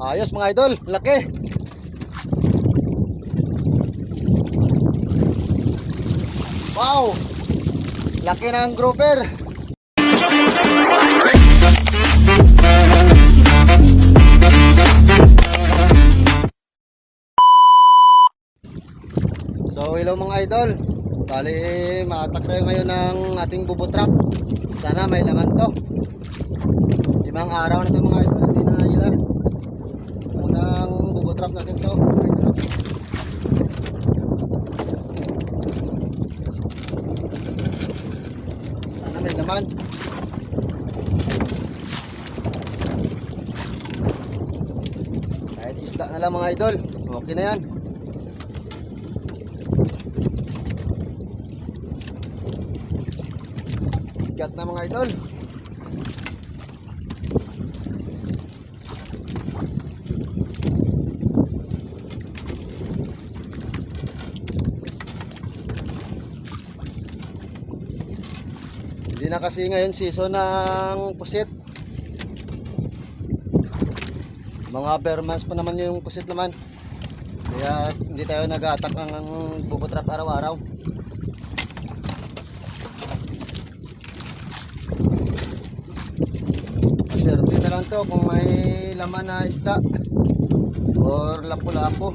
Ayos mga idol, laki. Wow, laki ng grouper. So hello mga idol, bali maatak tayo ngayon ng ating bubo trap. Sana may laman to. 5 araw na to mga idol, hindi na hila. Unang bubo trap natin to mga idol. Sana may laman. Kahit isda na lang mga idol, okay na yan. Bigat na mga idol. Hindi na kasi ngayon season ng pusit. Mga bare months pa naman yung pusit naman. Kaya hindi tayo nag-a-attack ng bubo trap araw-araw. Maswerte na lang to kung may laman na isda or lapu-lapo.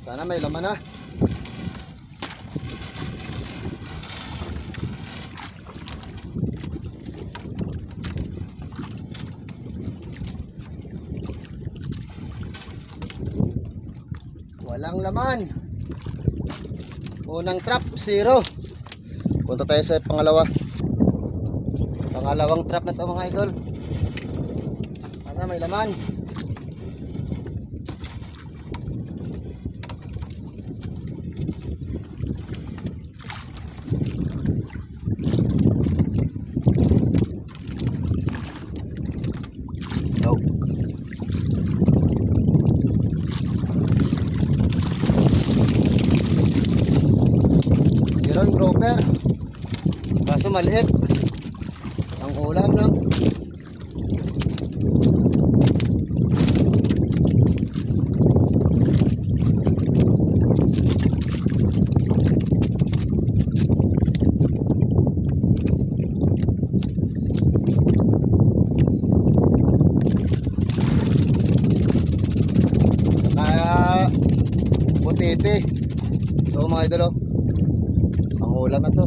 Sana may laman na. Walang laman. Unang trap, 0. Punta tayo sa pangalawang trap na to mga idol. Sana may laman. No. Meron grouper. Kaso maliit. Ang ulam lang. Kaya butete. So mga idol, ang ulam na to.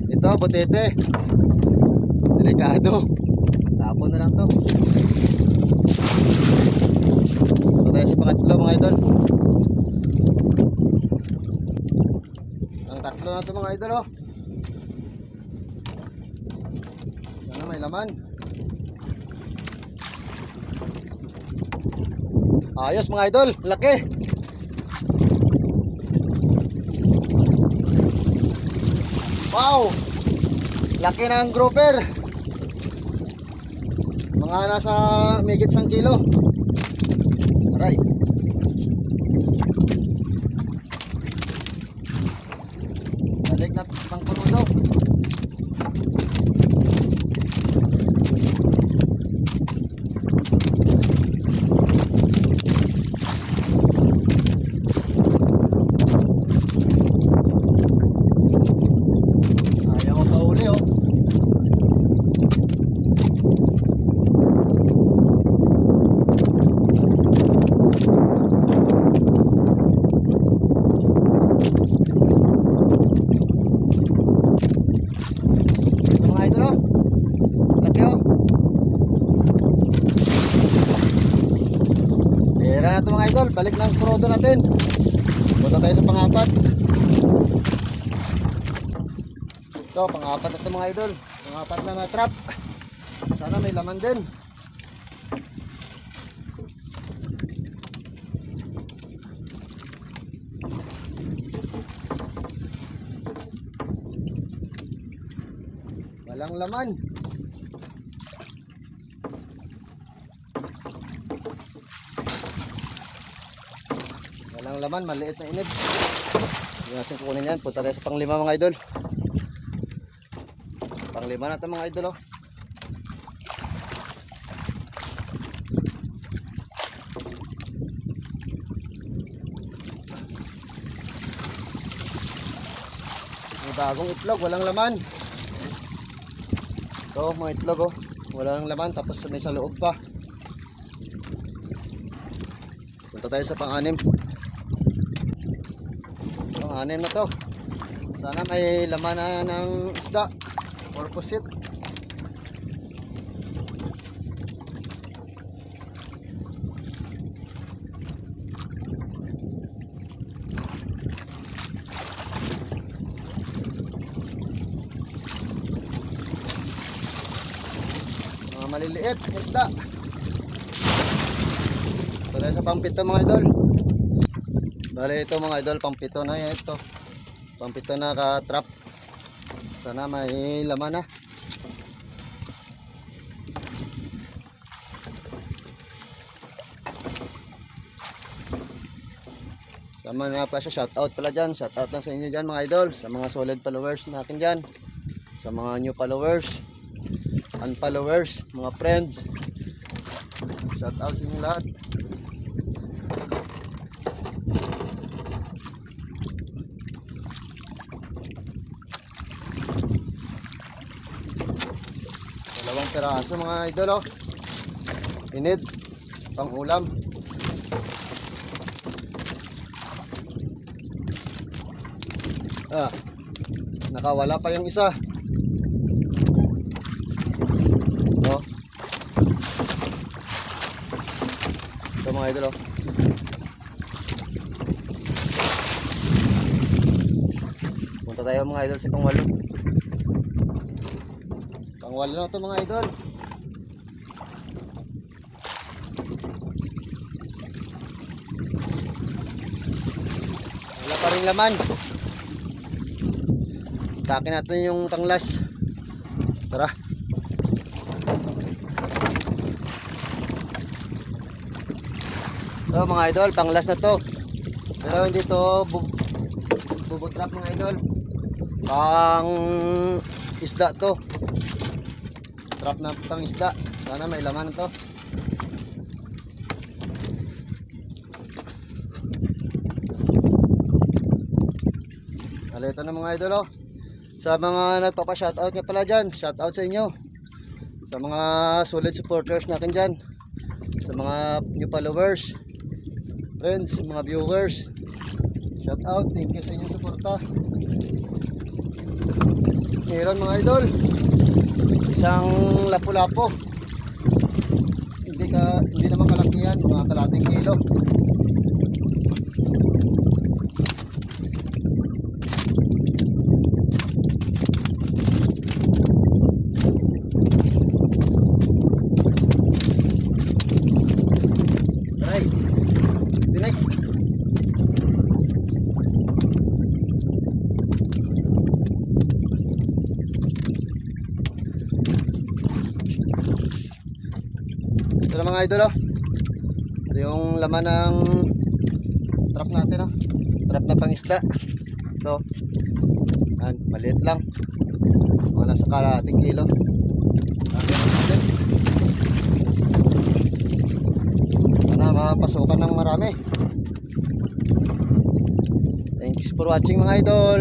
Ito butete. Delikado. Tapon na lang to. So tayo sa pangatlo mga idol. Ang tatlo na to mga idol, oh. Sana may laman. Ayos mga idol, laki. Wow, laki ng grouper. Mga nasa migit 1 kilo. Aray. Balik na pang punulo. Ayaw ko pauli, oh. Ito mga idol, oh. Laki, oh. Pera na ito mga idol. Balik ng prodo natin. Punta tayo sa pangapat. Ito, pangapat na ito mga idol. Pangapat na trap. Sana may laman din. Walang laman. Walang laman, maliit na inid. Hindi natin kukunin yan. Punta tayo sa panglima mga idol. Panglima na ito mga idol oh. May bagong itlog, walang laman. Ito mga itlog oh. Walang laman tapos may sa loob pa. Punta tayo sa pang-anim. Pang-anim na to. Sana may laman na ng isda or pusit. Mga maliliit na isda. Ito tayo sa pampito mga idol. Bale ito mga idol, pampito na yan ito. Pampito na ka-trap. Sana may laman na. Sama na pa siya, shoutout pala dyan. Shoutout lang sa inyo dyan mga idol. Sa mga solid followers na akin dyan. Sa mga new followers, unfollowers, mga friends. Shoutout sa inyo lahat. Dalawang peraso mga idol oh. Inid, pang ulam. Nakawala pa yung isa. Oh. Ito mga idol oh. Punta tayo mga idol sa pangwalo. Pangwalo na ito mga idol. Wala pa rin laman. Takin natin yung panglas. Tara. So mga idol, panglas na to. Pero hindi to bubutrap mga idol. Pang isda to. Trap na pang isda. Sana may laman to. Ito na mga idol oh. Sa mga nagpapa-shoutout nga pala dyan, shoutout sa inyo. Sa mga solid supporters natin dyan. Sa mga new followers, friends, mga viewers, shoutout, thank you sa inyong suporta. Meron mga idol, isang lapu-lapo. Hindi naman kalakihan, mga kalating kilo. Ito na mga idol oh. Ito yung laman ng trap natin oh. Trap na pangisda. Ito. Yan, maliit lang. Mga nasa kalating kilo. Sana mapasukan ng marami. Thanks for watching mga idol.